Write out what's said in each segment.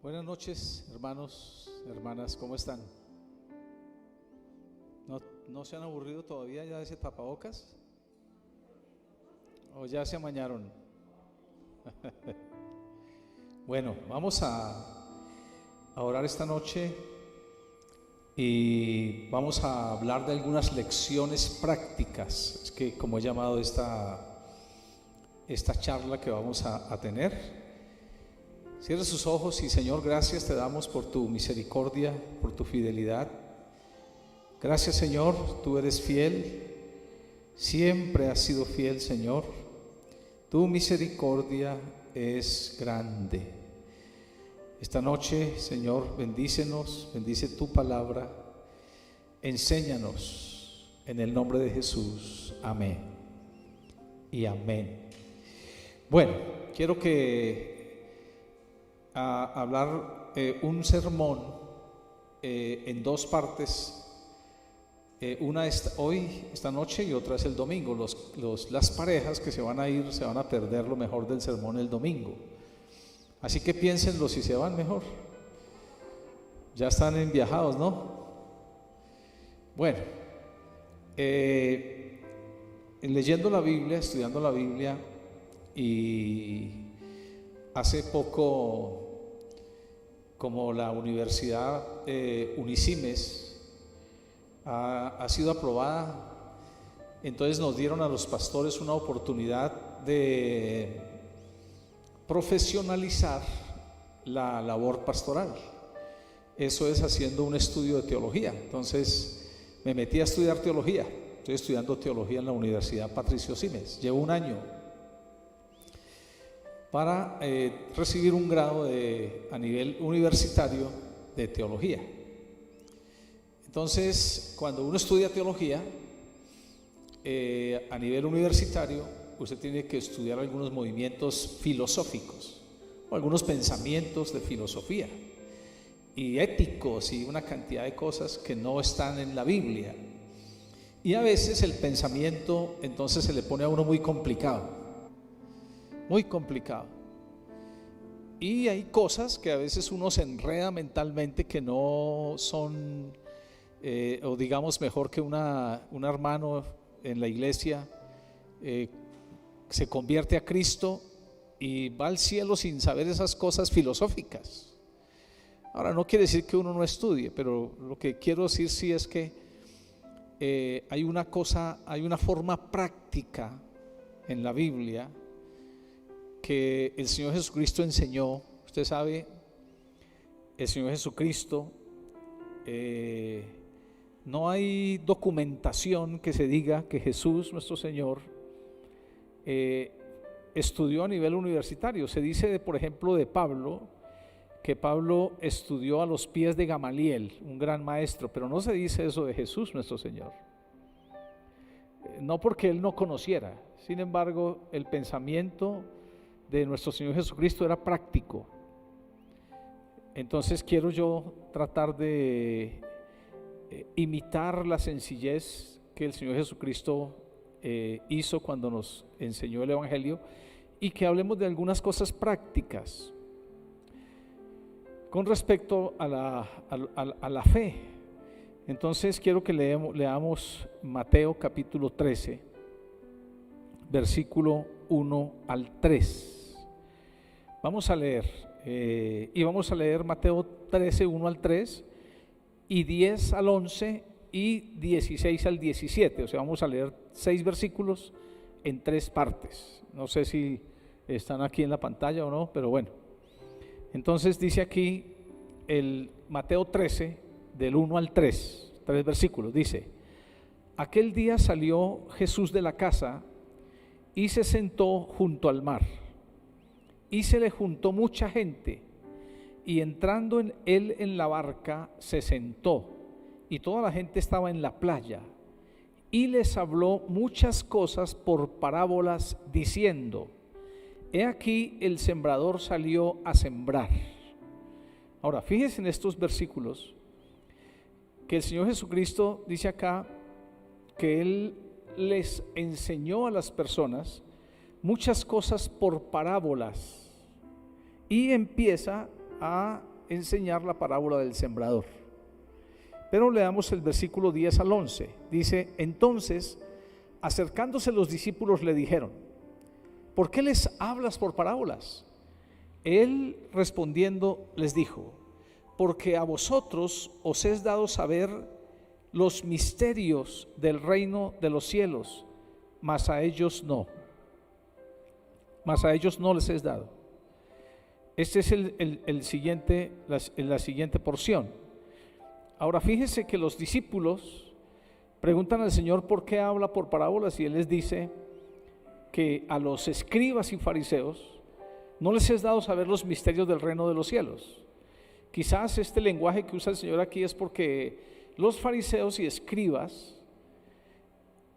Buenas noches, hermanos, hermanas, ¿cómo están? ¿No se han aburrido todavía ya de ese tapabocas? ¿O ya se amañaron? Bueno, vamos a orar esta noche y vamos a hablar de algunas lecciones prácticas. Es que como he llamado esta charla que vamos a tener. Cierra sus ojos y Señor, gracias te damos por tu misericordia, por tu fidelidad. Gracias Señor, tú eres fiel, siempre has sido fiel Señor. Tu misericordia es grande. Esta noche Señor, bendícenos, bendice tu palabra, enséñanos en el nombre de Jesús. Amén y amén. Bueno, quiero hablar un sermón en dos partes. Una hoy, esta noche, y otra es el domingo. Las parejas que se van a ir se van a perder lo mejor del sermón el domingo. Así que piénsenlo si se van mejor. Ya están enviajados, ¿no? Bueno, leyendo la Biblia, estudiando la Biblia, y hace poco, como la Universidad Unisimes ha sido aprobada, entonces nos dieron a los pastores una oportunidad de profesionalizar la labor pastoral. Eso es haciendo un estudio de teología. Entonces me metí a estudiar teología. Estoy estudiando teología en la Universidad Patricio Simes. Llevo un año para recibir un grado a nivel universitario de teología. Entonces, cuando uno estudia teología a nivel universitario, usted tiene que estudiar algunos movimientos filosóficos o algunos pensamientos de filosofía y éticos y una cantidad de cosas que no están en la Biblia. Y a veces el pensamiento entonces se le pone a uno muy complicado. Muy complicado. Y hay cosas que a veces uno se enreda mentalmente que no son, o digamos mejor que un hermano en la iglesia se convierte a Cristo y va al cielo sin saber esas cosas filosóficas. Ahora, no quiere decir que uno no estudie, pero lo que quiero decir sí es que hay una forma práctica en la Biblia que el Señor Jesucristo enseñó. Usted sabe, el Señor Jesucristo, no hay documentación que se diga que Jesús, nuestro Señor, estudió a nivel universitario. Se dice, por ejemplo, de Pablo, que Pablo estudió a los pies de Gamaliel, un gran maestro, pero no se dice eso de Jesús, nuestro Señor. No porque él no conociera, sin embargo, el pensamiento de nuestro Señor Jesucristo era práctico. Entonces quiero yo tratar de imitar la sencillez que el Señor Jesucristo hizo cuando nos enseñó el Evangelio, y que hablemos de algunas cosas prácticas con respecto a la fe. Entonces quiero que leamos Mateo capítulo 13, versículo 1 al 3. Vamos a leer, y vamos a leer Mateo 13, 1 al 3, y 10 al 11, y 16 al 17. O sea, vamos a leer 6 versículos en 3 partes. No sé si están aquí en la pantalla o no, pero bueno. Entonces dice aquí el Mateo 13, del 1 al 3, 3 versículos. Dice: aquel día salió Jesús de la casa y se sentó junto al mar, y se le juntó mucha gente, y entrando él en la barca se sentó, y toda la gente estaba en la playa, y les habló muchas cosas por parábolas, diciendo: he aquí el sembrador salió a sembrar. Ahora, fíjense en estos versículos que el Señor Jesucristo dice acá que Él les enseñó a las personas muchas cosas por parábolas, y empieza a enseñar la parábola del sembrador. Pero leamos el versículo 10 al 11. Dice: entonces, acercándose los discípulos le dijeron: ¿por qué les hablas por parábolas? Él respondiendo les dijo: porque a vosotros os es dado saber los misterios del reino de los cielos, mas a ellos no. Mas a ellos no les es dado. Este es la siguiente porción. Ahora fíjese que los discípulos preguntan al Señor por qué habla por parábolas, y Él les dice que a los escribas y fariseos no les es dado saber los misterios del reino de los cielos. Quizás este lenguaje que usa el Señor aquí es porque los fariseos y escribas,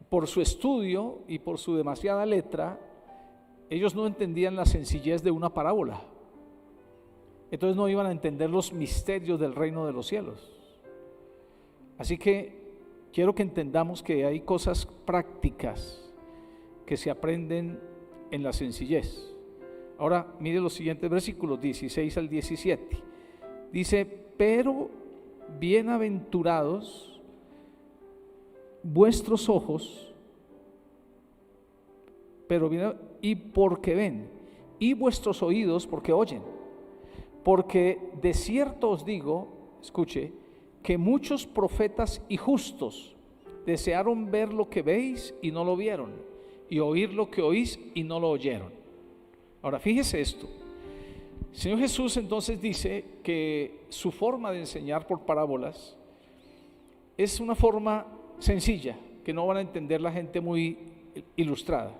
por su estudio y por su demasiada letra, ellos no entendían la sencillez de una parábola. Entonces no iban a entender los misterios del reino de los cielos. Así que quiero que entendamos que hay cosas prácticas que se aprenden en la sencillez. Ahora mire los siguientes versículos 16 al 17. Dice: pero bienaventurados vuestros ojos, y porque ven, y vuestros oídos porque oyen. Porque de cierto os digo, escuche, que muchos profetas y justos desearon ver lo que veis y no lo vieron, y oír lo que oís y no lo oyeron. Ahora fíjese esto. El Señor Jesús entonces dice que su forma de enseñar por parábolas es una forma sencilla, que no van a entender la gente muy ilustrada,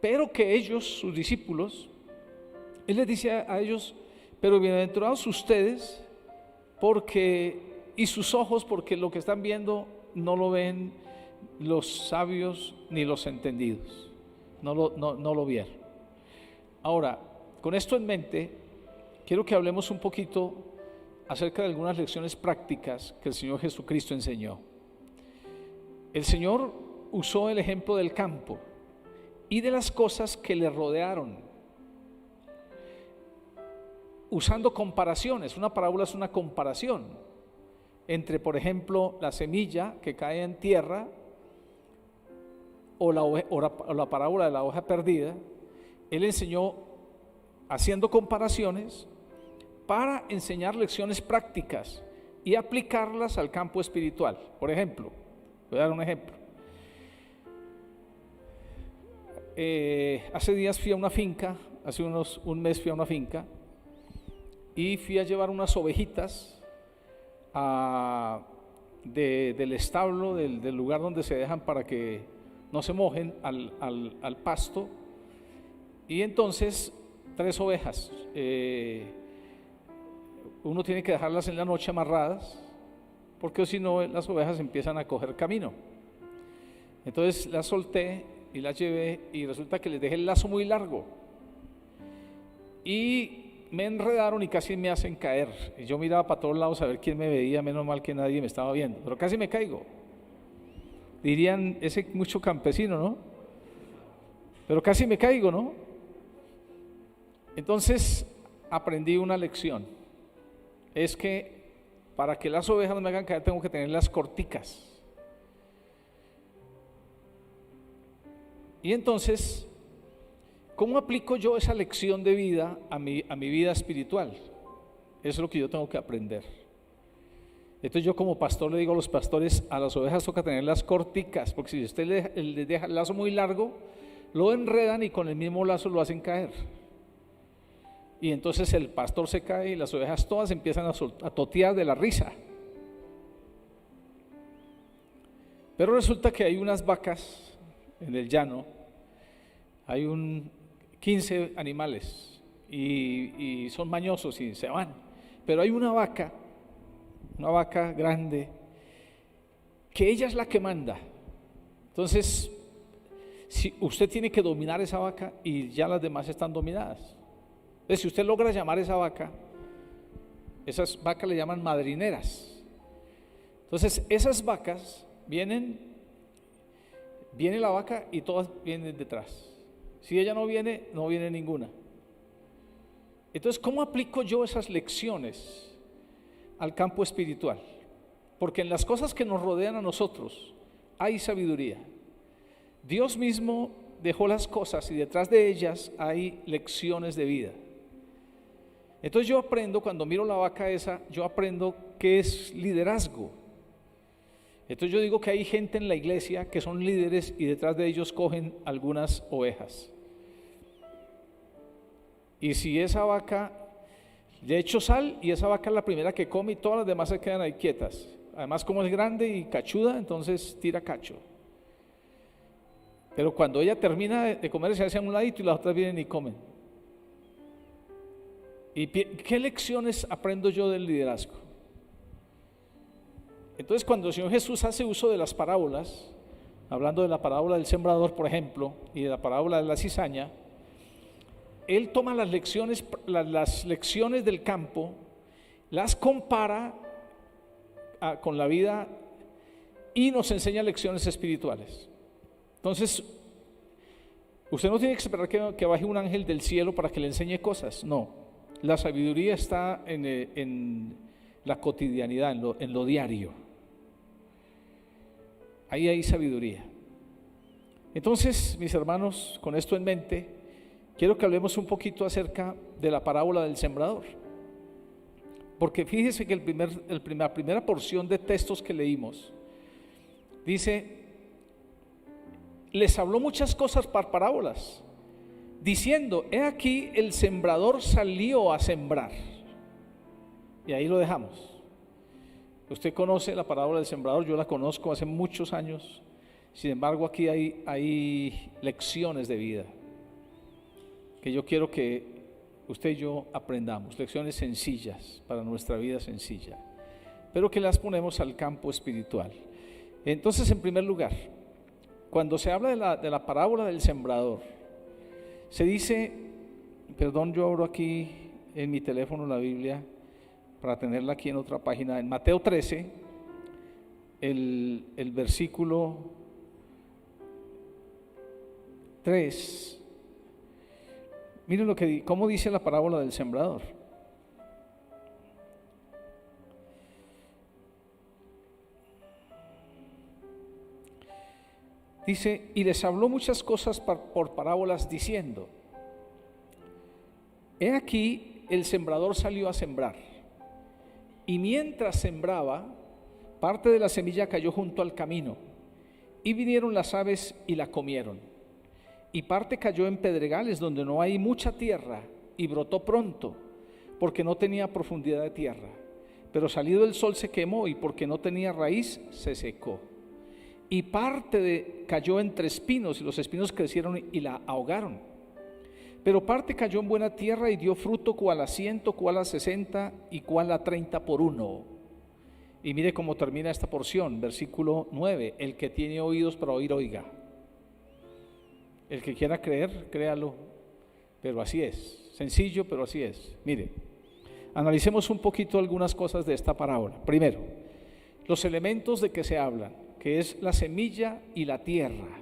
pero que ellos, sus discípulos, Él les dice a ellos: pero bienaventurados ustedes, y sus ojos, porque lo que están viendo no lo ven los sabios ni los entendidos, no lo vieron. Ahora, con esto en mente, quiero que hablemos un poquito acerca de algunas lecciones prácticas que el Señor Jesucristo enseñó. El Señor usó el ejemplo del campo y de las cosas que le rodearon, usando comparaciones. Una parábola es una comparación entre, por ejemplo, la semilla que cae en tierra o la parábola de la hoja perdida. Él enseñó haciendo comparaciones para enseñar lecciones prácticas y aplicarlas al campo espiritual. Por ejemplo, voy a dar un ejemplo. Hace días fui a una finca, hace un mes fui a una finca y fui a llevar unas ovejitas del establo, del lugar donde se dejan para que no se mojen, al pasto. Y entonces 3 ovejas, uno tiene que dejarlas en la noche amarradas, porque si no las ovejas empiezan a coger camino. Entonces las solté y las llevé, y resulta que les dejé el lazo muy largo y me enredaron y casi me hacen caer. Y yo miraba para todos lados a ver quién me veía, menos mal que nadie me estaba viendo, pero casi me caigo. Dirían, ese mucho campesino, ¿no? Pero casi me caigo, ¿no? Entonces aprendí una lección. Es que para que las ovejas no me hagan caer, tengo que tenerlas corticas. Y entonces, ¿cómo aplico yo esa lección de vida a mi vida espiritual? Eso es lo que yo tengo que aprender. Entonces yo como pastor le digo a los pastores: a las ovejas toca tenerlas corticas, porque si usted les deja el lazo muy largo, lo enredan y con el mismo lazo lo hacen caer. Y entonces el pastor se cae y las ovejas todas empiezan a totear de la risa. Pero resulta que hay unas vacas en el llano, hay 15 animales y son mañosos y se van. Pero hay una vaca grande, que ella es la que manda. Entonces, si usted tiene que dominar esa vaca y ya las demás están dominadas. Entonces, si usted logra llamar a esa vaca, esas vacas le llaman madrineras. Entonces, esas vacas viene la vaca y todas vienen detrás. Si ella no viene, no viene ninguna. Entonces, ¿cómo aplico yo esas lecciones al campo espiritual? Porque en las cosas que nos rodean a nosotros hay sabiduría. Dios mismo dejó las cosas y detrás de ellas hay lecciones de vida. Entonces yo aprendo, cuando miro la vaca esa, yo aprendo qué es liderazgo. Entonces yo digo que hay gente en la iglesia que son líderes y detrás de ellos cogen algunas ovejas. Y si esa vaca, le echo sal y esa vaca es la primera que come y todas las demás se quedan ahí quietas. Además, como es grande y cachuda, entonces tira cacho. Pero cuando ella termina de comer, se hace a un ladito y las otras vienen y comen. ¿Y qué lecciones aprendo yo del liderazgo? Entonces, cuando el Señor Jesús hace uso de las parábolas, hablando de la parábola del sembrador, por ejemplo, y de la parábola de la cizaña, Él toma las lecciones del campo, las compara con la vida y nos enseña lecciones espirituales. Entonces, usted no tiene que esperar que baje un ángel del cielo para que le enseñe cosas, no. La sabiduría está en la cotidianidad, en lo diario. Ahí hay sabiduría. Entonces, mis hermanos, con esto en mente, quiero que hablemos un poquito acerca de la parábola del sembrador. Porque fíjese que la primera porción de textos que leímos dice: les habló muchas cosas por parábolas, diciendo, he aquí el sembrador salió a sembrar. Y ahí lo dejamos. Usted conoce la parábola del sembrador, yo la conozco hace muchos años. Sin embargo, aquí hay lecciones de vida que yo quiero que usted y yo aprendamos, lecciones sencillas para nuestra vida sencilla, pero que las ponemos al campo espiritual. Entonces, en primer lugar, cuando se habla de la parábola del sembrador, se dice, yo abro aquí en mi teléfono la Biblia para tenerla aquí en otra página, en Mateo 13, el versículo 3. Miren cómo dice la parábola del sembrador. Dice, y les habló muchas cosas por parábolas diciendo, he aquí el sembrador salió a sembrar, y mientras sembraba, parte de la semilla cayó junto al camino, y vinieron las aves y la comieron, y parte cayó en pedregales donde no hay mucha tierra, y brotó pronto, porque no tenía profundidad de tierra, pero salido el sol se quemó, y porque no tenía raíz se secó. Y parte cayó entre espinos, y los espinos crecieron y la ahogaron. Pero parte cayó en buena tierra y dio fruto, cual a 100, cual a 60 y cual a 30 por uno. Y mire cómo termina esta porción, versículo 9: el que tiene oídos para oír, oiga. El que quiera creer, créalo. Pero así es, sencillo, pero así es. Mire, analicemos un poquito algunas cosas de esta parábola. Primero, los elementos de que se hablan, que es la semilla y la tierra.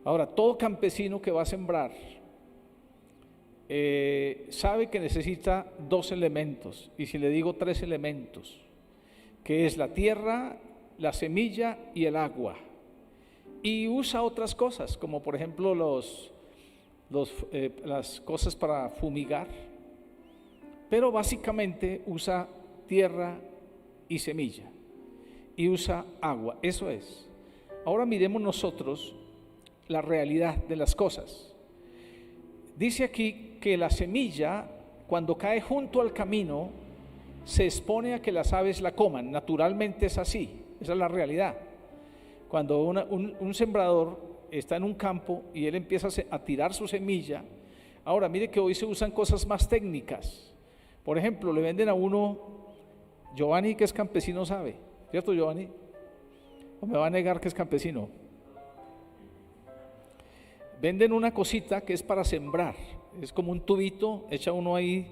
Ahora, todo campesino que va a sembrar sabe que necesita dos elementos, y si le digo tres elementos, que es la tierra, la semilla y el agua, y usa otras cosas, como por ejemplo las cosas para fumigar, pero básicamente usa tierra y semilla, y usa agua, eso es. Ahora miremos nosotros la realidad de las cosas. Dice aquí que la semilla, cuando cae junto al camino, se expone a que las aves la coman. Naturalmente es así, esa es la realidad. Cuando un sembrador está en un campo y él empieza a tirar su semilla, ahora mire que hoy se usan cosas más técnicas. Por ejemplo, le venden a uno, Giovanni, que es campesino, sabe, ¿cierto, Giovanni? ¿O me va a negar que es campesino? Venden una cosita que es para sembrar, es como un tubito, echa uno ahí,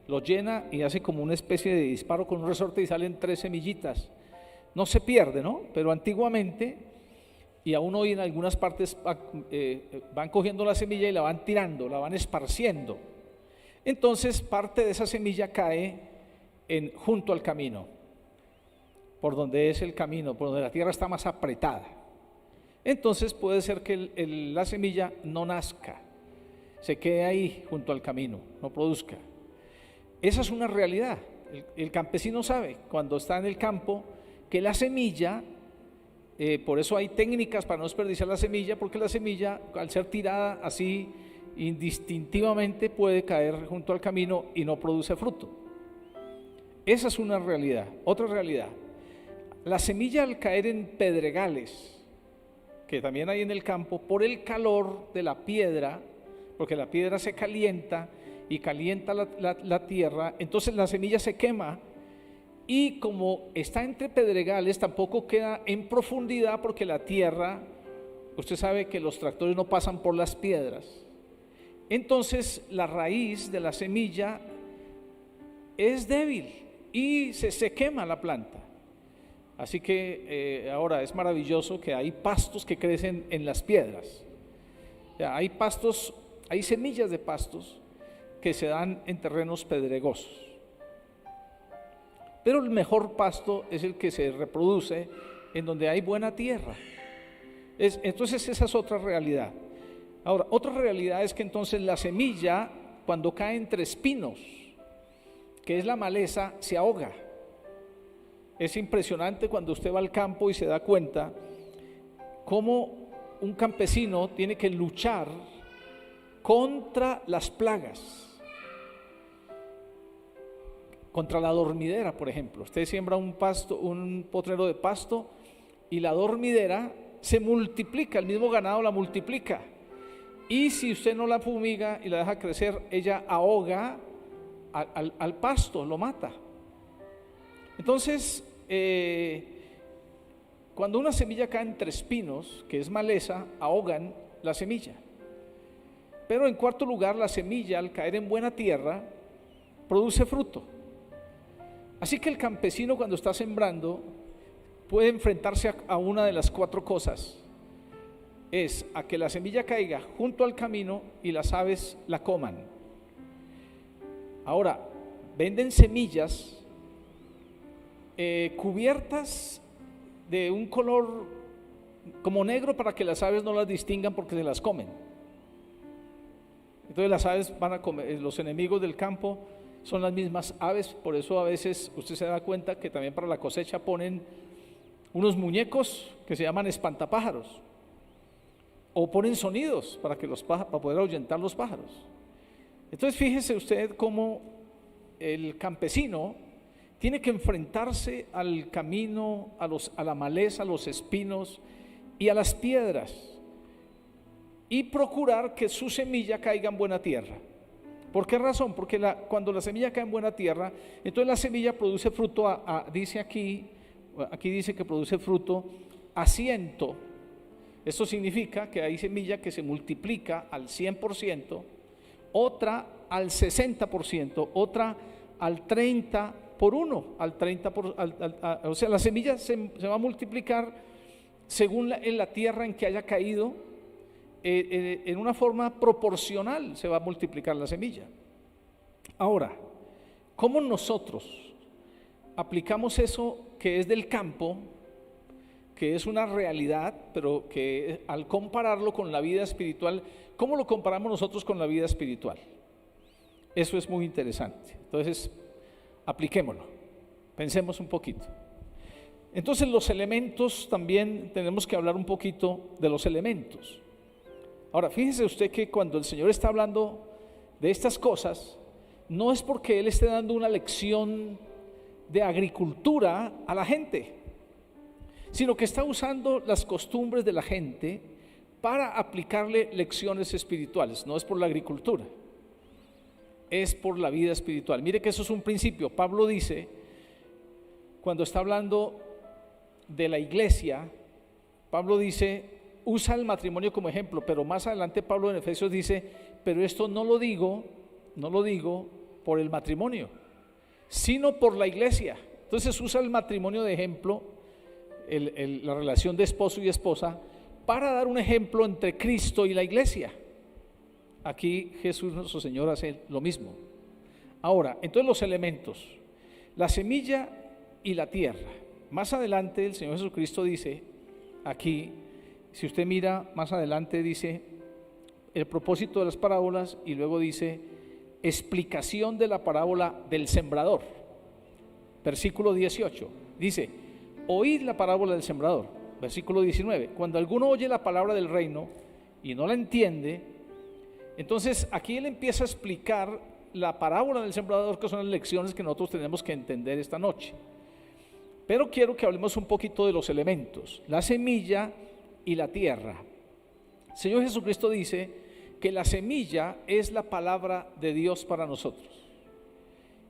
lo llena y hace como una especie de disparo con un resorte y salen 3 semillitas. No se pierde, ¿no? Pero antiguamente, y aún hoy en algunas partes van cogiendo la semilla y la van tirando, la van esparciendo. Entonces parte de esa semilla cae junto al camino, por donde es el camino, por donde la tierra está más apretada. Entonces puede ser que la semilla no nazca, se quede ahí junto al camino, no produzca. Esa es una realidad. El campesino sabe cuando está en el campo que la semilla, por eso hay técnicas para no desperdiciar la semilla, porque la semilla, al ser tirada así indistintivamente, puede caer junto al camino y no produce fruto. Esa es una realidad. Otra realidad: la semilla, al caer en pedregales, que también hay en el campo, por el calor de la piedra, porque la piedra se calienta y calienta la tierra, entonces la semilla se quema, y como está entre pedregales tampoco queda en profundidad, porque la tierra, usted sabe que los tractores no pasan por las piedras. Entonces la raíz de la semilla es débil y se quema la planta. Así que ahora es maravilloso que hay pastos que crecen en las piedras. Ya, hay pastos, hay semillas de pastos que se dan en terrenos pedregosos. Pero el mejor pasto es el que se reproduce en donde hay buena tierra. Entonces esa es otra realidad. Ahora, otra realidad es que entonces la semilla, cuando cae entre espinos, que es la maleza, se ahoga. Es impresionante cuando usted va al campo y se da cuenta cómo un campesino tiene que luchar contra las plagas, contra la dormidera, por ejemplo. Usted siembra un potrero de pasto, y la dormidera se multiplica, el mismo ganado la multiplica, y si usted no la fumiga y la deja crecer, ella ahoga al pasto, lo mata. Entonces, cuando una semilla cae entre espinos, que es maleza, ahogan la semilla. Pero en cuarto lugar, la semilla, al caer en buena tierra, produce fruto. Así que el campesino, cuando está sembrando, puede enfrentarse a una de las cuatro cosas: es a que la semilla caiga junto al camino y las aves la coman. Ahora, venden semillas cubiertas de un color como negro para que las aves no las distingan, porque se las comen. Entonces las aves van a comer, los enemigos del campo son las mismas aves. Por eso a veces usted se da cuenta que también para la cosecha ponen unos muñecos que se llaman espantapájaros, o ponen sonidos para poder ahuyentar los pájaros. Entonces fíjese usted cómo el campesino tiene que enfrentarse al camino, a la maleza, a los espinos y a las piedras, y procurar que su semilla caiga en buena tierra. ¿Por qué razón? Porque cuando la semilla cae en buena tierra, entonces la semilla produce fruto, dice aquí dice que produce fruto a 100. Esto significa que hay semilla que se multiplica al 100%, otra al 60%, otra al 30 por 1, al 30 o sea, la semilla se va a multiplicar según en la tierra en que haya caído, en una forma proporcional se va a multiplicar la semilla. Ahora, ¿cómo nosotros aplicamos eso que es del campo, que es una realidad, pero que al compararlo con la vida espiritual, cómo lo comparamos nosotros con la vida espiritual? Eso es muy interesante. Entonces, apliquémoslo, pensemos un poquito. Entonces, los elementos, también tenemos que hablar un poquito de los elementos. Ahora, fíjese usted que cuando el Señor está hablando de estas cosas, no es porque Él esté dando una lección de agricultura a la gente, sino que está usando las costumbres de la gente para aplicarle lecciones espirituales. No es por la agricultura, es por la vida espiritual. Mire que eso es un principio. Pablo dice, cuando está hablando de la iglesia, Pablo dice, usa el matrimonio como ejemplo, pero más adelante Pablo en Efesios dice, pero esto no lo digo por el matrimonio, sino por la iglesia. Entonces usa el matrimonio de ejemplo, la relación de esposo y esposa, para dar un ejemplo entre Cristo y la iglesia. Aquí Jesús nuestro Señor hace lo mismo. Ahora, entonces los elementos, la semilla y la tierra. Más adelante el Señor Jesucristo dice, aquí, si usted mira más adelante, dice el propósito de las parábolas y luego dice explicación de la parábola del sembrador. Versículo 18, dice, oíd la parábola del sembrador. Versículo 19, cuando alguno oye la palabra del reino y no la entiende, entonces aquí él empieza a explicar la parábola del sembrador, que son las lecciones que nosotros tenemos que entender esta noche. Pero quiero que hablemos un poquito de los elementos, la semilla y la tierra. El Señor Jesucristo dice que la semilla es la palabra de Dios para nosotros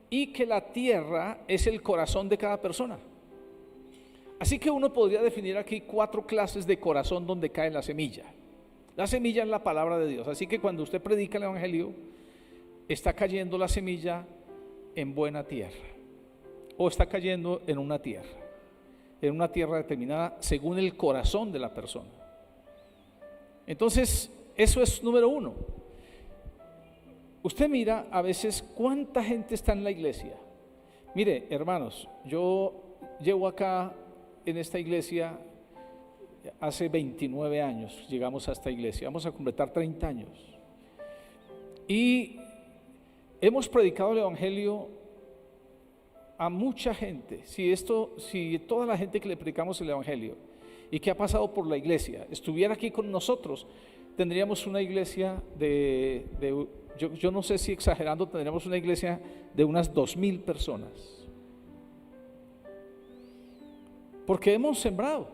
y que la tierra es el corazón de cada persona. Así que uno podría definir aquí 4 clases de corazón donde cae la semilla. La semilla es la palabra de Dios, así que cuando usted predica el evangelio, está cayendo la semilla en buena tierra o está cayendo en una tierra determinada según el corazón de la persona. Entonces, eso es número 1. Usted mira a veces cuánta gente está en la iglesia. Mire, hermanos, yo llevo acá en esta iglesia hace 29 años, llegamos a esta iglesia, vamos a completar 30 años. Y hemos predicado el evangelio a mucha gente. Si toda la gente que le predicamos el evangelio y que ha pasado por la iglesia estuviera aquí con nosotros, tendríamos una iglesia yo no sé si exagerando, tendríamos una iglesia de unas 2,000 personas. Porque hemos sembrado.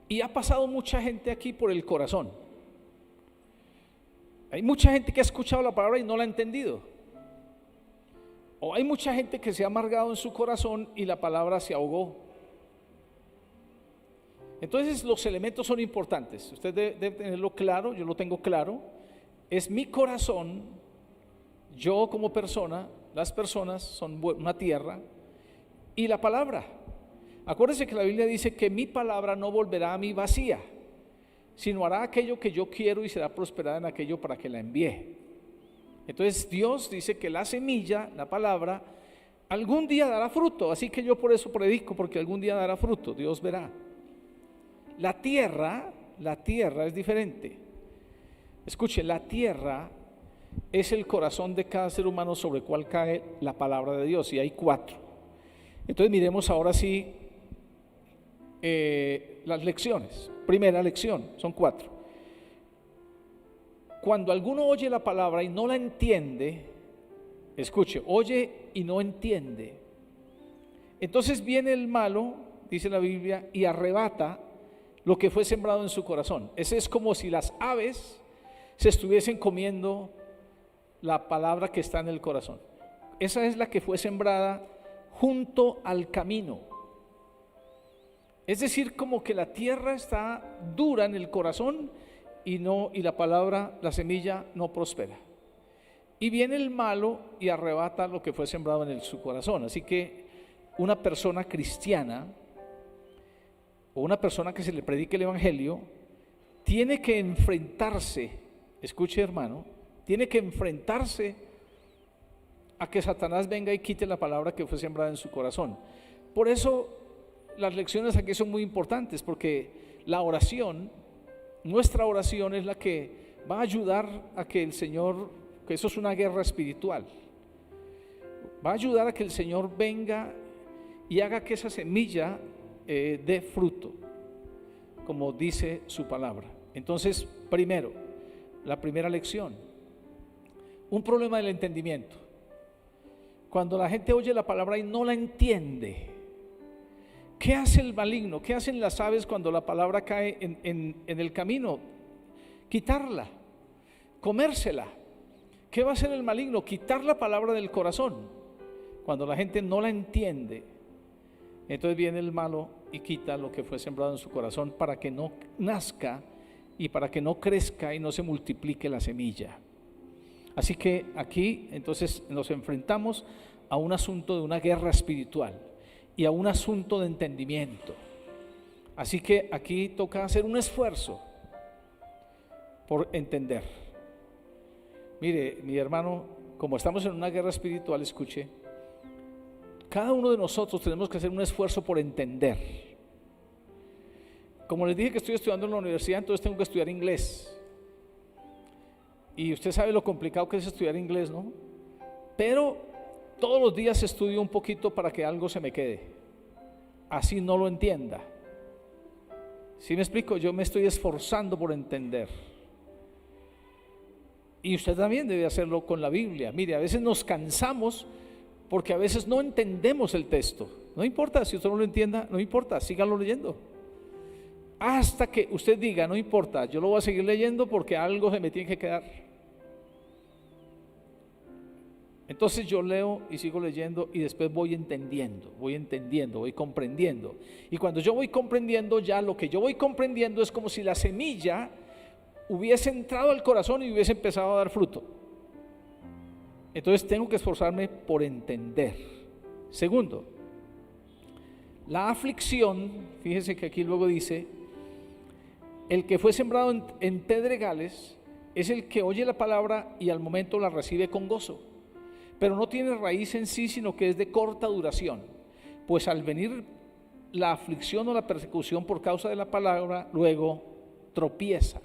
Y ha pasado mucha gente aquí por el corazón. Hay mucha gente que ha escuchado la palabra y no la ha entendido. O hay mucha gente que se ha amargado en su corazón y la palabra se ahogó. Entonces los elementos son importantes. Usted debe tenerlo claro, yo lo tengo claro. Es mi corazón, yo como persona, las personas son una tierra y la palabra. Acuérdense que la Biblia dice que mi palabra no volverá a mí vacía, sino hará aquello que yo quiero y será prosperada en aquello para que la envíe. Entonces Dios dice que la semilla, la palabra, algún día dará fruto, así que yo por eso predico, porque algún día dará fruto, Dios verá. La tierra es diferente. Escuche, la tierra es el corazón de cada ser humano sobre el cual cae la palabra de Dios, y hay 4. Entonces miremos ahora sí las lecciones. Primera lección, son 4. Cuando alguno oye la palabra y no la entiende, escuche, oye y no entiende, entonces viene el malo, dice la Biblia, y arrebata lo que fue sembrado en su corazón. Ese es como si las aves se estuviesen comiendo la palabra que está en el corazón. Esa es la que fue sembrada junto al camino. Es decir, como que la tierra está dura en el corazón y la palabra, la semilla no prospera. Y viene el malo y arrebata lo que fue sembrado en su corazón. Así que una persona cristiana o una persona que se le predique el evangelio tiene que enfrentarse, escuche hermano, tiene que enfrentarse a que Satanás venga y quite la palabra que fue sembrada en su corazón. Por eso las lecciones aquí son muy importantes, porque la oración, nuestra oración es la que va a ayudar a que el Señor, que eso es una guerra espiritual, va a ayudar a que el Señor venga y haga que esa semilla dé fruto, como dice su palabra. Entonces, primero, la primera lección, un problema del entendimiento. Cuando la gente oye la palabra y no la entiende, ¿qué hace el maligno? ¿Qué hacen las aves cuando la palabra cae en el camino? Quitarla, comérsela. ¿Qué va a hacer el maligno? Quitar la palabra del corazón. Cuando la gente no la entiende, entonces viene el malo y quita lo que fue sembrado en su corazón para que no nazca y para que no crezca y no se multiplique la semilla. Así que aquí entonces nos enfrentamos a un asunto de una guerra espiritual y a un asunto de entendimiento. Así que aquí toca hacer un esfuerzo por entender. Mire, mi hermano, como estamos en una guerra espiritual, escuche, cada uno de nosotros tenemos que hacer un esfuerzo por entender. Como les dije que estoy estudiando en la universidad, entonces tengo que estudiar inglés. Y usted sabe lo complicado que es estudiar inglés, ¿no? Pero todos los días estudio un poquito para que algo se me quede, así no lo entienda. ¿Sí me explico? Yo me estoy esforzando por entender. Y usted también debe hacerlo con la Biblia. Mire, a veces nos cansamos porque a veces no entendemos el texto. No importa, si usted no lo entienda, no importa, sígalo leyendo. Hasta que usted diga, no importa, yo lo voy a seguir leyendo porque algo se me tiene que quedar. Entonces yo leo y sigo leyendo y después voy entendiendo, voy comprendiendo. Y cuando yo voy comprendiendo, ya lo que yo voy comprendiendo es como si la semilla hubiese entrado al corazón y hubiese empezado a dar fruto. Entonces tengo que esforzarme por entender. Segundo, la aflicción, fíjese que aquí luego dice, el que fue sembrado en pedregales es el que oye la palabra y al momento la recibe con gozo, pero no tiene raíz en sí, sino que es de corta duración, pues al venir la aflicción o la persecución por causa de la palabra, luego tropieza.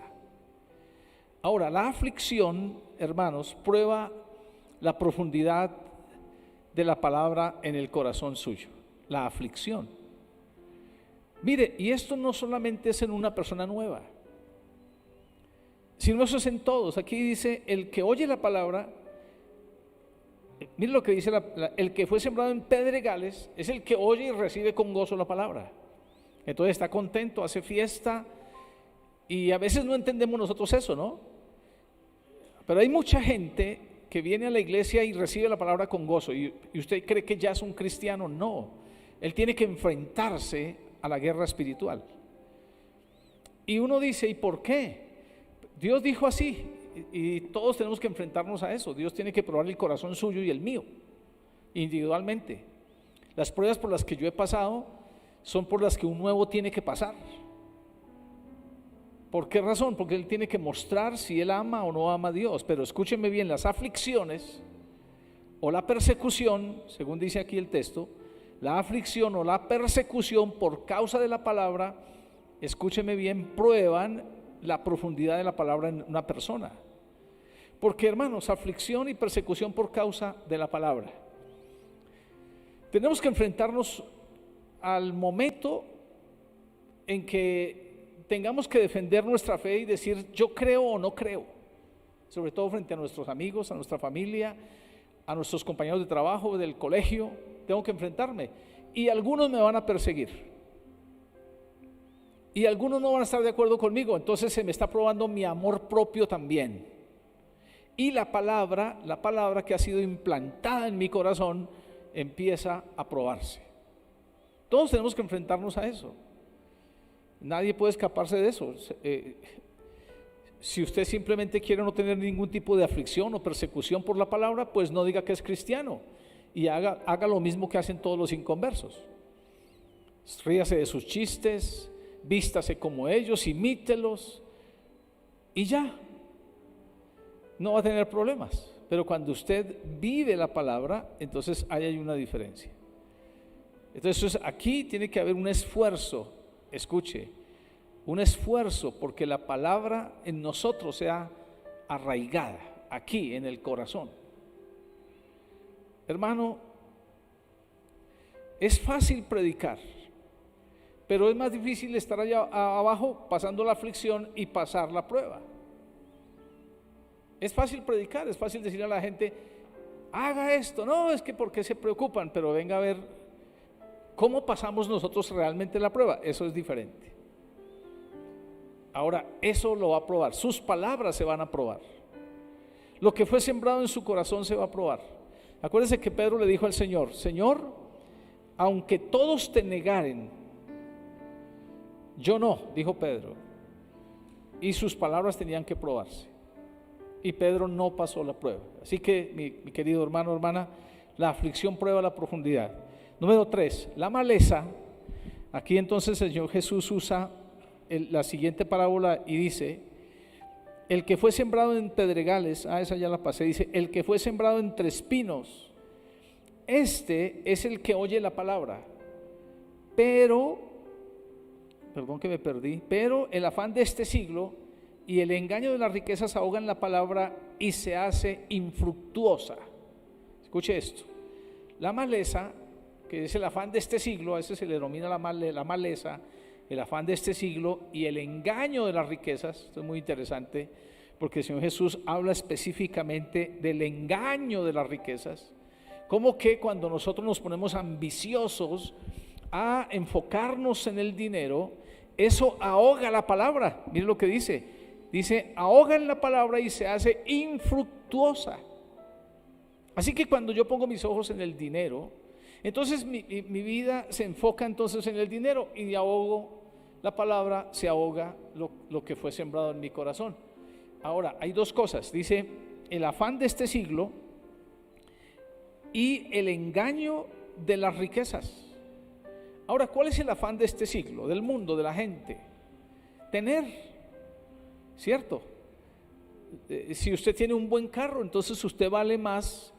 Ahora, la aflicción, hermanos, prueba la profundidad de la palabra en el corazón suyo. La aflicción. Mire, y esto no solamente es en una persona nueva, sino eso es en todos. Aquí dice, el que oye la palabra, mire lo que dice, el que fue sembrado en pedregales es el que oye y recibe con gozo la palabra. Entonces está contento, hace fiesta, y a veces no entendemos nosotros eso, ¿no? Pero hay mucha gente que viene a la iglesia y recibe la palabra con gozo, y usted cree que ya es un cristiano. No, él tiene que enfrentarse a la guerra espiritual. Y uno dice, ¿y por qué? Dios dijo así, y todos tenemos que enfrentarnos a eso. Dios tiene que probar el corazón suyo y el mío, individualmente. Las pruebas por las que yo he pasado son por las que un nuevo tiene que pasar. ¿Por qué razón? Porque él tiene que mostrar si él ama o no ama a Dios. Pero escúchenme bien, las aflicciones o la persecución, según dice aquí el texto, la aflicción o la persecución por causa de la palabra, escúcheme bien, prueban la profundidad de la palabra en una persona. Porque, hermanos, aflicción y persecución por causa de la palabra. Tenemos que enfrentarnos al momento en que tengamos que defender nuestra fe y decir, yo creo o no creo, sobre todo frente a nuestros amigos, a nuestra familia, a nuestros compañeros de trabajo, del colegio. Tengo que enfrentarme, y algunos me van a perseguir, y algunos no van a estar de acuerdo conmigo. Entonces se me está probando mi amor propio también, y la palabra que ha sido implantada en mi corazón empieza a probarse. Todos tenemos que enfrentarnos a eso. Nadie puede escaparse de eso. Si usted simplemente quiere no tener ningún tipo de aflicción o persecución por la palabra, pues no diga que es cristiano y haga lo mismo que hacen todos los inconversos. Ríase de sus chistes, vístase como ellos, imítelos y ya, no va a tener problemas. Pero cuando usted vive la palabra, entonces ahí hay una diferencia. Entonces aquí tiene que haber un esfuerzo. Escuche, un esfuerzo porque la palabra en nosotros sea arraigada aquí en el corazón. Hermano, es fácil predicar, pero es más difícil estar allá abajo pasando la aflicción y pasar la prueba. Es fácil predicar, es fácil decirle a la gente, haga esto. No, es que porque se preocupan, pero venga a ver ¿cómo pasamos nosotros realmente la prueba? Eso es diferente. Ahora, eso lo va a probar. Sus palabras se van a probar. Lo que fue sembrado en su corazón se va a probar. Acuérdense que Pedro le dijo al Señor, Señor, aunque todos te negaren, yo no, dijo Pedro. Y sus palabras tenían que probarse. Y Pedro no pasó la prueba. Así que, mi querido hermano, hermana, la aflicción prueba la profundidad. Número 3, la maleza. Aquí entonces el Señor Jesús usa la siguiente parábola y dice, El que fue sembrado en pedregales, esa ya la pasé, dice, el que fue sembrado entre espinos, este es el que oye la palabra, pero, perdón que me perdí, pero el afán de este siglo y el engaño de las riquezas ahogan la palabra y se hace infructuosa. Escuche esto, la maleza, que es el afán de este siglo, a ese se le denomina la maleza, el afán de este siglo y el engaño de las riquezas. Esto es muy interesante porque el Señor Jesús habla específicamente del engaño de las riquezas, como que cuando nosotros nos ponemos ambiciosos a enfocarnos en el dinero, eso ahoga la palabra. Mire lo que dice, ahoga en la palabra y se hace infructuosa. Así que cuando yo pongo mis ojos en el dinero, entonces mi vida se enfoca entonces en el dinero y ahogo la palabra, se ahoga lo que fue sembrado en mi corazón. Ahora, hay dos cosas, dice, el afán de este siglo y el engaño de las riquezas. Ahora, ¿cuál es el afán de este siglo, del mundo, de la gente? Tener, ¿cierto? Si usted tiene un buen carro, entonces usted vale más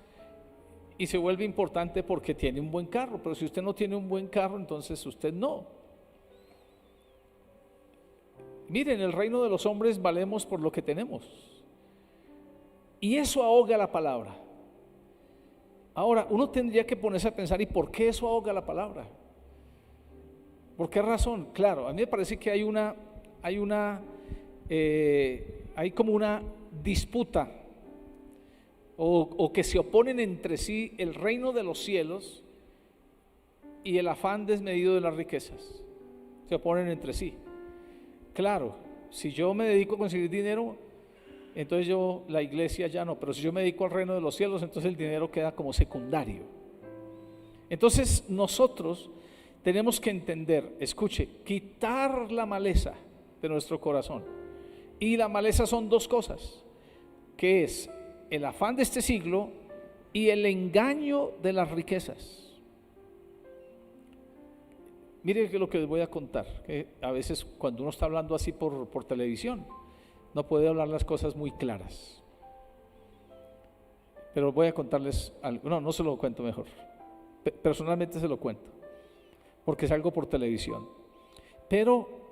y se vuelve importante porque tiene un buen carro, pero si usted no tiene un buen carro, entonces usted no. Miren, en el reino de los hombres valemos por lo que tenemos, y eso ahoga la palabra. Ahora, uno tendría que ponerse a pensar, ¿y por qué eso ahoga la palabra? ¿Por qué razón? Claro, a mí me parece que hay como una disputa o que se oponen entre sí el reino de los cielos y el afán desmedido de las riquezas. Se oponen entre sí. Claro, si yo me dedico a conseguir dinero, entonces la iglesia ya no, pero si yo me dedico al reino de los cielos, entonces el dinero queda como secundario. Entonces nosotros tenemos que entender, escuche, quitar la maleza de nuestro corazón. Y la maleza son dos cosas, que es el afán de este siglo y el engaño de las riquezas. Mire lo que les voy a contar, que a veces cuando uno está hablando así por televisión, no puede hablar las cosas muy claras. Pero voy a contarles algo, no se lo cuento mejor, personalmente se lo cuento, porque es algo por televisión. Pero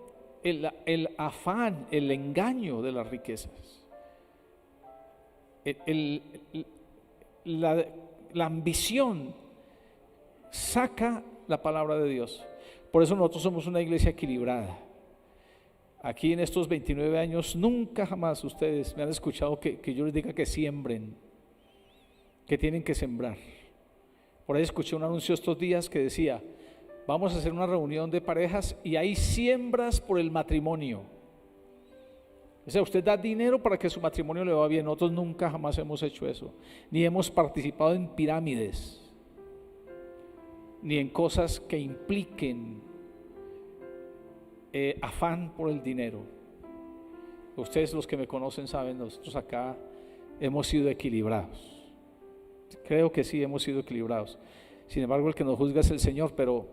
el afán, el engaño de las riquezas, la ambición saca la palabra de Dios. Por eso nosotros somos una iglesia equilibrada. Aquí en estos 29 años nunca jamás ustedes me han escuchado que yo les diga que siembren, que tienen que sembrar. Por ahí escuché un anuncio estos días que decía, vamos a hacer una reunión de parejas y hay siembras por el matrimonio. O sea, usted da dinero para que su matrimonio le va bien. Nosotros nunca jamás hemos hecho eso, ni hemos participado en pirámides, ni en cosas que impliquen afán por el dinero. Ustedes, los que me conocen, saben, nosotros acá hemos sido equilibrados. Creo que sí hemos sido equilibrados. Sin embargo, el que nos juzga es el Señor. Pero,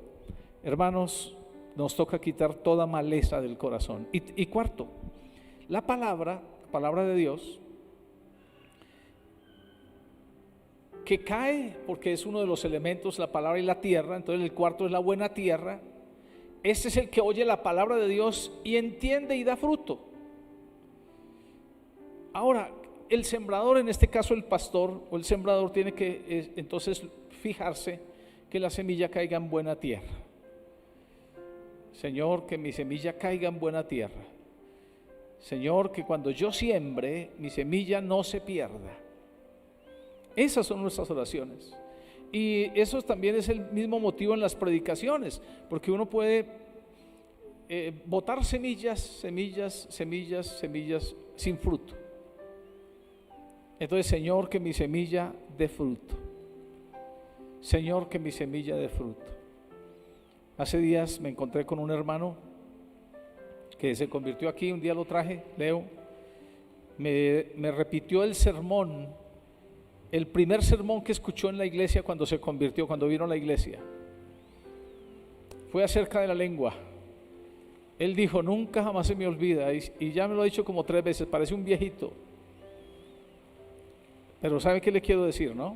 hermanos, nos toca quitar toda maleza del corazón. Y cuarto, la palabra de Dios, que cae, porque es uno de los elementos, la palabra y la tierra. Entonces el cuarto es la buena tierra. Este es el que oye la palabra de Dios y entiende y da fruto. Ahora, el sembrador, en este caso el pastor o el sembrador, tiene que entonces fijarse que la semilla caiga en buena tierra. Señor, que mi semilla caiga en buena tierra. Señor, que cuando yo siembre, mi semilla no se pierda. Esas son nuestras oraciones. Y eso también es el mismo motivo en las predicaciones, porque uno puede botar semillas sin fruto. Entonces, Señor, que mi semilla dé fruto. Señor, que mi semilla dé fruto. Hace días me encontré con un hermano que se convirtió aquí, un día lo traje, Leo, me repitió el sermón, el primer sermón que escuchó en la iglesia cuando se convirtió, cuando vino a la iglesia. Fue acerca de la lengua. Él dijo, nunca jamás se me olvida, y ya me lo ha dicho como 3 veces, parece un viejito. Pero ¿sabe qué le quiero decir, no?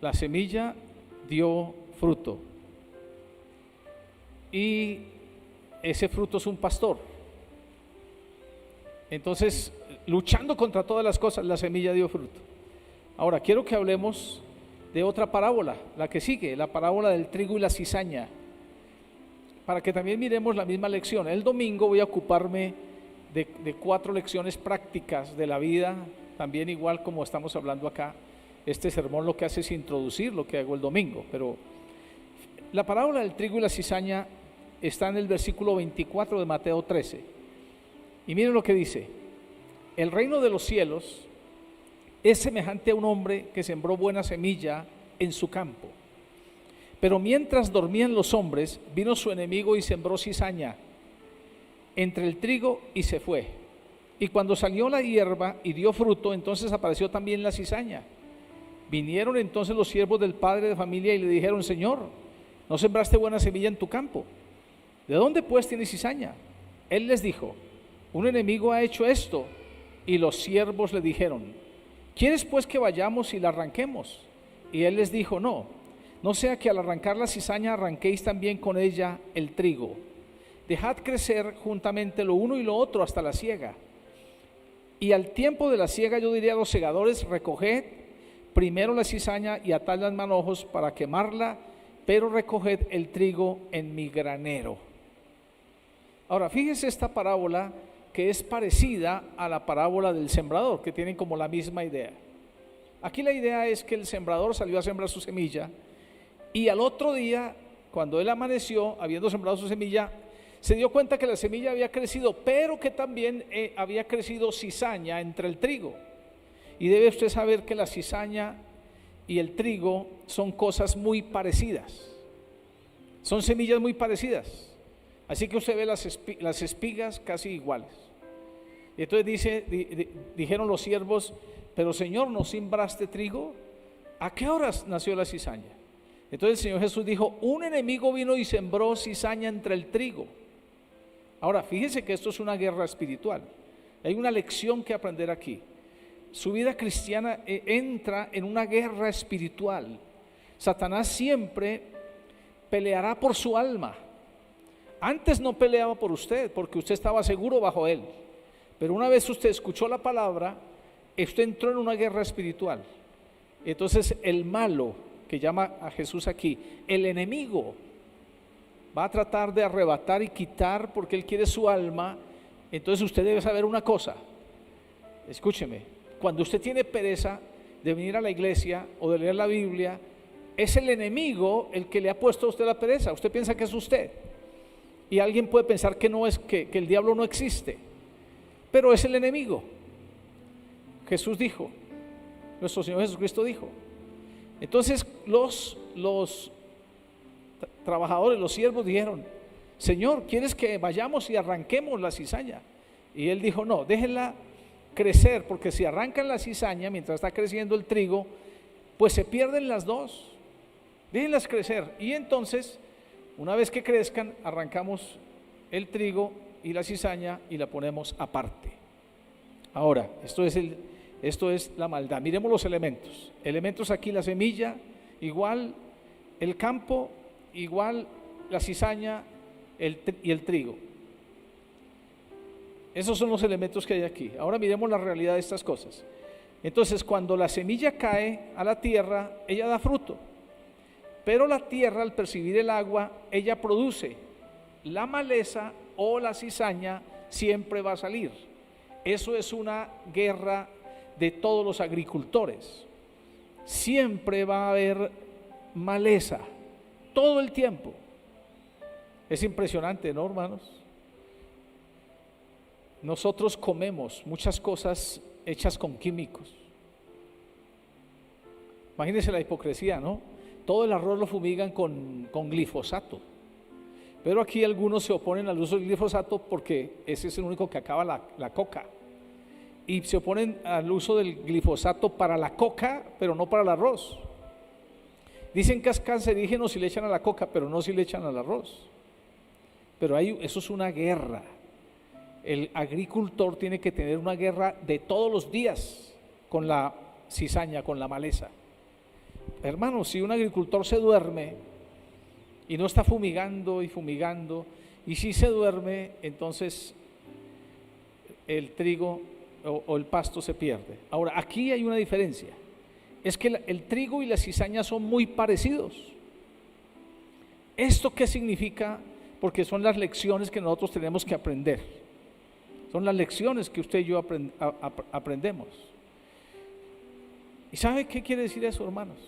La semilla dio fruto. Y ese fruto es un pastor. Entonces, luchando contra todas las cosas, la semilla dio fruto. Ahora, quiero que hablemos de otra parábola, la que sigue, la parábola del trigo y la cizaña, para que también miremos la misma lección. El domingo voy a ocuparme de 4 lecciones prácticas de la vida, también igual como estamos hablando acá. Este sermón lo que hace es introducir lo que hago el domingo, pero la parábola del trigo y la cizaña está en el versículo 24 de Mateo 13. Y miren lo que dice: el reino de los cielos es semejante a un hombre que sembró buena semilla en su campo. Pero mientras dormían los hombres, vino su enemigo y sembró cizaña entre el trigo y se fue. Y cuando salió la hierba y dio fruto, entonces apareció también la cizaña. Vinieron entonces los siervos del padre de familia y le dijeron: Señor, ¿no sembraste buena semilla en tu campo? ¿De dónde pues tienes cizaña? Él les dijo: un enemigo ha hecho esto. Y los siervos le dijeron: ¿quieres pues que vayamos y la arranquemos? Y él les dijo: no sea que al arrancar la cizaña arranquéis también con ella el trigo. Dejad crecer juntamente lo uno y lo otro hasta la siega. Y al tiempo de la siega yo diré a los segadores: recoged primero la cizaña y atadla en manojos para quemarla, pero recoged el trigo en mi granero. Ahora, fíjese esta parábola que es parecida a la parábola del sembrador, que tienen como la misma idea. Aquí la idea es que el sembrador salió a sembrar su semilla y al otro día, cuando él amaneció, habiendo sembrado su semilla, se dio cuenta que la semilla había crecido, pero que también había crecido cizaña entre el trigo. Y debe usted saber que la cizaña y el trigo son cosas muy parecidas, son semillas muy parecidas. Así que usted ve las espigas casi iguales. Y entonces dijeron los siervos: pero Señor, ¿no sembraste trigo? ¿A qué horas nació la cizaña? Entonces el Señor Jesús dijo: un enemigo vino y sembró cizaña entre el trigo. Ahora, fíjese que esto es una guerra espiritual. Hay una lección que aprender aquí. Su vida cristiana entra en una guerra espiritual. Satanás siempre peleará por su alma. Antes no peleaba por usted, porque usted estaba seguro bajo él. Pero una vez usted escuchó la palabra, usted entró en una guerra espiritual. Entonces el malo, que llama a Jesús aquí, el enemigo, va a tratar de arrebatar y quitar porque él quiere su alma. Entonces usted debe saber una cosa. Escúcheme, cuando usted tiene pereza de venir a la iglesia o de leer la Biblia, es el enemigo el que le ha puesto a usted la pereza. Usted piensa que es usted. Y alguien puede pensar que no es, que el diablo no existe, pero es el enemigo. Jesús dijo, nuestro Señor Jesucristo dijo. Entonces los trabajadores, los siervos dijeron: Señor, ¿quieres que vayamos y arranquemos la cizaña? Y él dijo: no, déjenla crecer, porque si arrancan la cizaña mientras está creciendo el trigo, pues se pierden las dos. Déjenlas crecer. Y entonces, una vez que crezcan, arrancamos el trigo y la cizaña y la ponemos aparte. Ahora, esto es la maldad. Miremos los elementos. Elementos aquí: la semilla, igual el campo, igual la cizaña y el trigo. Esos son los elementos que hay aquí. Ahora miremos la realidad de estas cosas. Entonces, cuando la semilla cae a la tierra, ella da fruto. Pero la tierra, al percibir el agua, ella produce. La maleza o la cizaña siempre va a salir. Eso es una guerra de todos los agricultores. Siempre va a haber maleza, todo el tiempo. Es impresionante, ¿no, hermanos? Nosotros comemos muchas cosas hechas con químicos. Imagínense la hipocresía, ¿no? Todo el arroz lo fumigan con glifosato. Pero aquí algunos se oponen al uso del glifosato porque ese es el único que acaba la coca. Y se oponen al uso del glifosato para la coca, pero no para el arroz. Dicen que es cancerígeno si le echan a la coca, pero no si le echan al arroz. pero eso es una guerra. El agricultor tiene que tener una guerra de todos los días con la cizaña, con la maleza. Hermanos, si un agricultor se duerme y no está fumigando y fumigando, y si se duerme, entonces el trigo o el pasto se pierde. Ahora, aquí hay una diferencia. Es que el trigo y la cizaña son muy parecidos. ¿Esto qué significa? Porque son las lecciones que nosotros tenemos que aprender. Son las lecciones que usted y yo aprendemos. ¿Y sabe qué quiere decir eso, hermanos?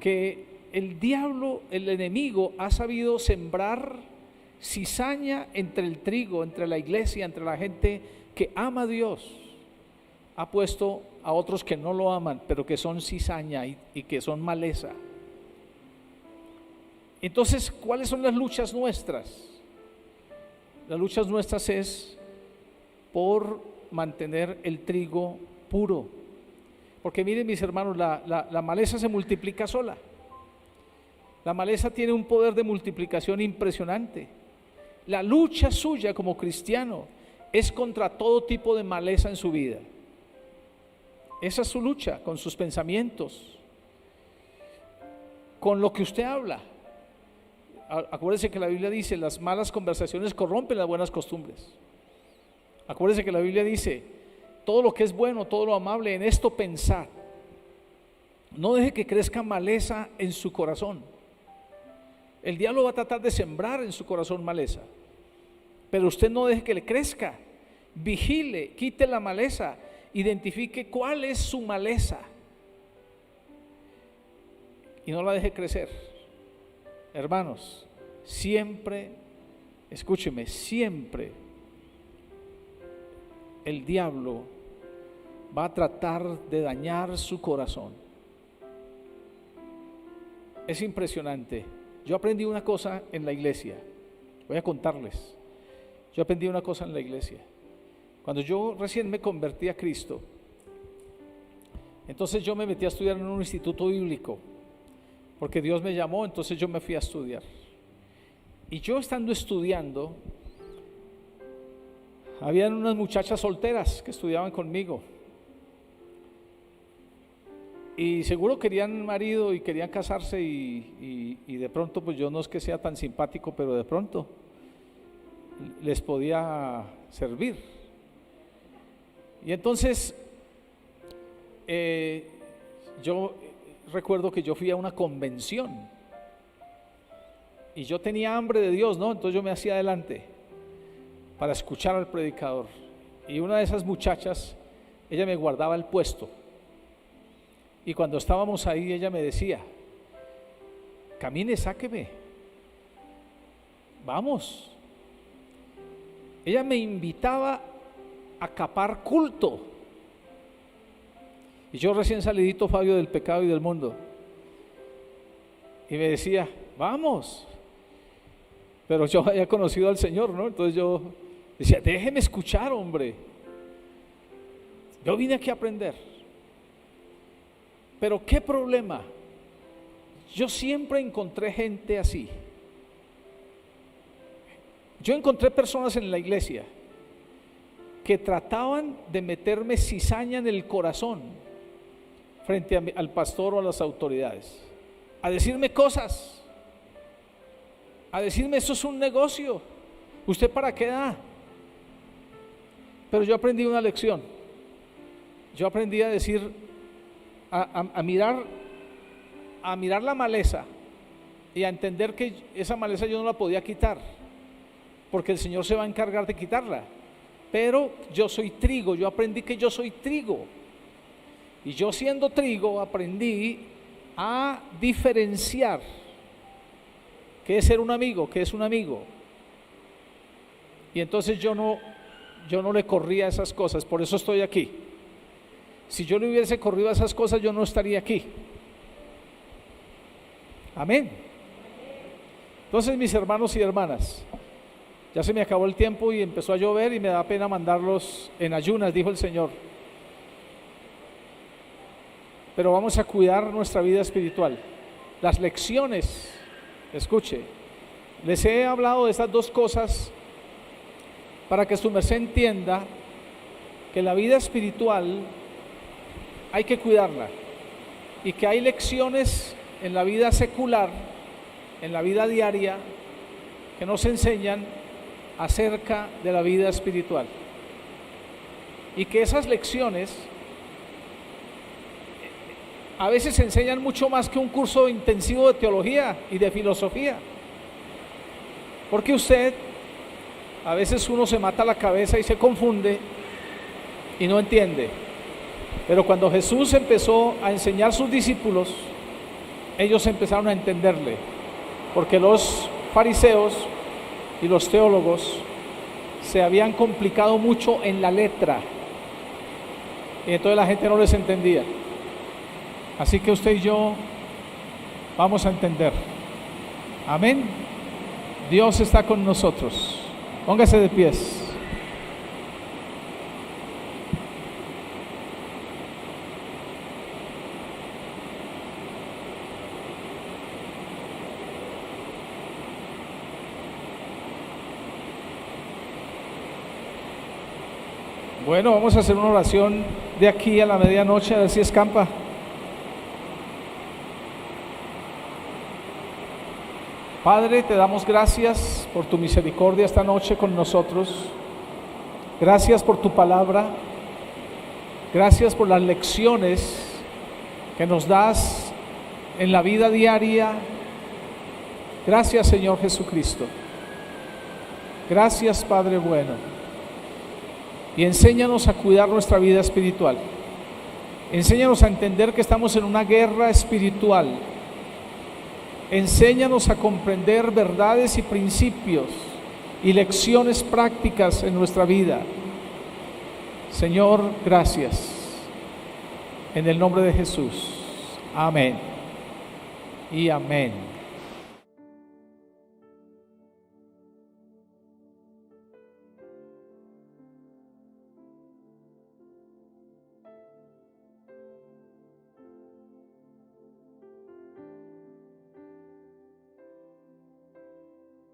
Que el diablo, el enemigo, ha sabido sembrar cizaña entre el trigo, entre la iglesia, entre la gente que ama a Dios. Ha puesto a otros que no lo aman, pero que son cizaña y que son maleza. Entonces, ¿cuáles son las luchas nuestras? Las luchas nuestras es por mantener el trigo puro. Porque miren, mis hermanos, la maleza se multiplica sola. La maleza tiene un poder de multiplicación impresionante. La lucha suya como cristiano es contra todo tipo de maleza en su vida. Esa es su lucha, con sus pensamientos, con lo que usted habla. Acuérdese que la Biblia dice: las malas conversaciones corrompen las buenas costumbres. Acuérdese que la Biblia dice: todo lo que es bueno, todo lo amable, en esto pensad. No deje que crezca maleza en su corazón. El diablo va a tratar de sembrar en su corazón maleza, pero usted no deje que le crezca. Vigile, quite la maleza, identifique cuál es su maleza y no la deje crecer. Hermanos, siempre, escúcheme, siempre el diablo va a tratar de dañar su corazón. Es impresionante. Yo aprendí una cosa en la iglesia. Voy a contarles. Yo aprendí una cosa en la iglesia. Cuando yo recién me convertí a Cristo, entonces yo me metí a estudiar en un instituto bíblico, porque Dios me llamó, entonces yo me fui a estudiar. Y yo estando estudiando, habían unas muchachas solteras que estudiaban conmigo. Y seguro querían marido y querían casarse y de pronto, pues yo no es que sea tan simpático, pero de pronto les podía servir. Y entonces yo recuerdo que yo fui a una convención y yo tenía hambre de Dios, ¿no? Entonces yo me hacía adelante para escuchar al predicador. Y una de esas muchachas, ella me guardaba el puesto. Y cuando estábamos ahí, ella me decía: camine, sáqueme, vamos. Ella me invitaba a capar culto. Y yo recién salidito, Fabio, del pecado y del mundo. Y me decía: vamos. Pero yo había conocido al Señor, ¿no? Entonces yo decía: déjeme escuchar, hombre. Yo vine aquí a aprender. Pero qué problema. Yo siempre encontré gente así. Yo encontré personas en la iglesia que trataban de meterme cizaña en el corazón frente al pastor o a las autoridades, a decirme cosas, a decirme: eso es un negocio, ¿usted para qué da? Pero yo aprendí una lección. Yo aprendí a decir, a mirar la maleza y a entender que esa maleza yo no la podía quitar, porque el Señor se va a encargar de quitarla. Pero yo soy trigo, yo aprendí que yo soy trigo. Y yo, siendo trigo, aprendí a diferenciar qué es ser un amigo, qué es un amigo. Y entonces yo no le corría a esas cosas, por eso estoy aquí. Si yo le hubiese corrido a esas cosas, yo no estaría aquí. Amén. Entonces, mis hermanos y hermanas, ya se me acabó el tiempo y empezó a llover y me da pena mandarlos en ayunas, dijo el Señor. Pero vamos a cuidar nuestra vida espiritual. Las lecciones, escuche, Les he hablado de estas dos cosas para que su merced entienda que la vida espiritual hay que cuidarla y que hay lecciones en la vida secular, en la vida diaria, que nos enseñan acerca de la vida espiritual. Y que esas lecciones a veces se enseñan mucho más que un curso intensivo de teología y de filosofía. Porque a veces uno se mata la cabeza y se confunde y no entiende. Pero cuando Jesús empezó a enseñar a sus discípulos, ellos empezaron a entenderle. Porque los fariseos y los teólogos se habían complicado mucho en la letra. Y entonces la gente no les entendía. Así que usted y yo vamos a entender. Amén. Dios está con nosotros. Póngase de pies. Bueno, vamos a hacer una oración de aquí a la medianoche, a ver si escampa. Padre, te damos gracias por tu misericordia esta noche con nosotros. Gracias por tu palabra. Gracias por las lecciones que nos das en la vida diaria. Gracias, Señor Jesucristo. Gracias, Padre bueno. Y enséñanos a cuidar nuestra vida espiritual. Enséñanos a entender que estamos en una guerra espiritual. Enséñanos a comprender verdades y principios y lecciones prácticas en nuestra vida. Señor, gracias. En el nombre de Jesús. Amén. Y amén.